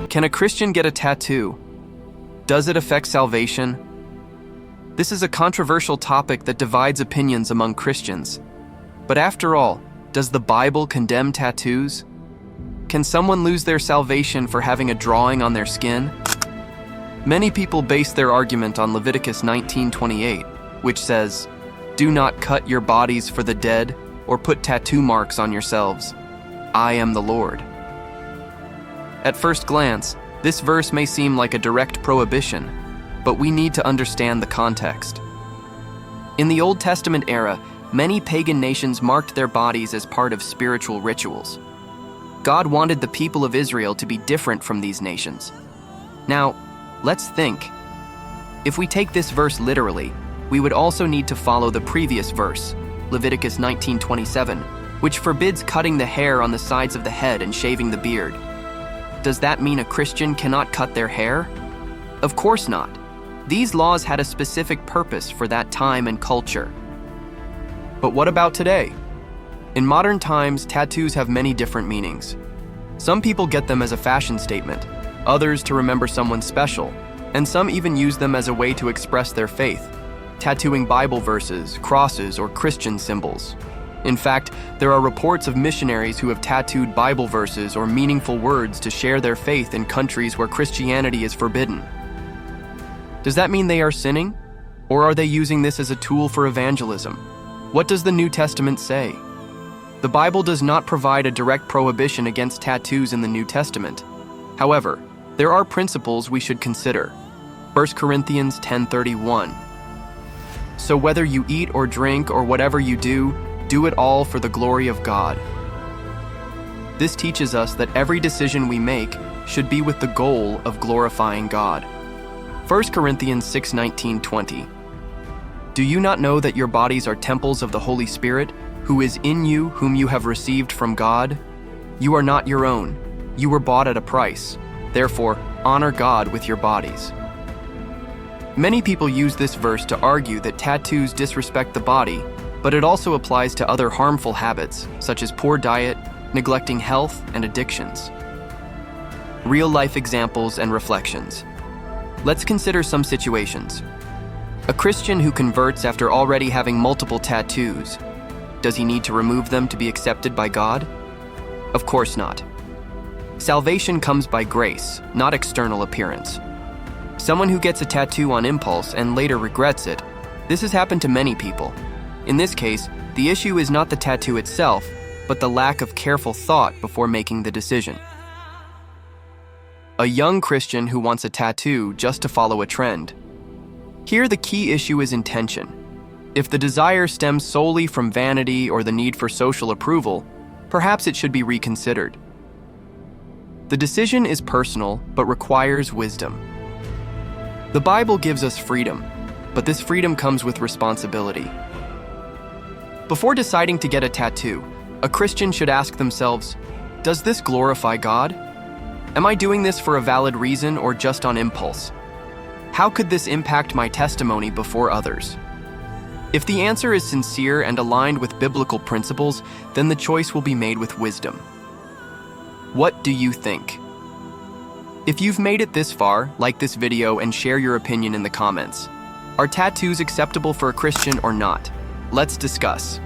Can a Christian get a tattoo? Does it affect salvation? This is a controversial topic that divides opinions among Christians. But after all, does the Bible condemn tattoos? Can someone lose their salvation for having a drawing on their skin? Many people base their argument on Leviticus 19:28, which says, "Do not cut your bodies for the dead or put tattoo marks on yourselves. I am the Lord." At first glance, this verse may seem like a direct prohibition, but we need to understand the context. In the Old Testament era, many pagan nations marked their bodies as part of spiritual rituals. God wanted the people of Israel to be different from these nations. Now, let's think. If we take this verse literally, we would also need to follow the previous verse, Leviticus 19:27, which forbids cutting the hair on the sides of the head and shaving the beard. Does that mean a Christian cannot cut their hair? Of course not. These laws had a specific purpose for that time and culture. But what about today? In modern times, tattoos have many different meanings. Some people get them as a fashion statement, others to remember someone special, and some even use them as a way to express their faith, tattooing Bible verses, crosses, or Christian symbols. In fact, there are reports of missionaries who have tattooed Bible verses or meaningful words to share their faith in countries where Christianity is forbidden. Does that mean they are sinning? Or are they using this as a tool for evangelism? What does the New Testament say? The Bible does not provide a direct prohibition against tattoos in the New Testament. However, there are principles we should consider. 1 Corinthians 10:31. So whether you eat or drink or whatever you do it all for the glory of God. This teaches us that every decision we make should be with the goal of glorifying God. 1 Corinthians 6:19-20. Do you not know that your bodies are temples of the Holy Spirit, who is in you, whom you have received from God? You are not your own. You were bought at a price. Therefore, honor God with your bodies. Many people use this verse to argue that tattoos disrespect the body, but it also applies to other harmful habits, such as poor diet, neglecting health, and addictions. Real-life examples and reflections. Let's consider some situations. A Christian who converts after already having multiple tattoos, does he need to remove them to be accepted by God? Of course not. Salvation comes by grace, not external appearance. Someone who gets a tattoo on impulse and later regrets it, this has happened to many people. In this case, the issue is not the tattoo itself, but the lack of careful thought before making the decision. A young Christian who wants a tattoo just to follow a trend. Here, the key issue is intention. If the desire stems solely from vanity or the need for social approval, perhaps it should be reconsidered. The decision is personal, but requires wisdom. The Bible gives us freedom, but this freedom comes with responsibility. Before deciding to get a tattoo, a Christian should ask themselves, does this glorify God? Am I doing this for a valid reason or just on impulse? How could this impact my testimony before others? If the answer is sincere and aligned with biblical principles, then the choice will be made with wisdom. What do you think? If you've made it this far, like this video and share your opinion in the comments. Are tattoos acceptable for a Christian or not? Let's discuss.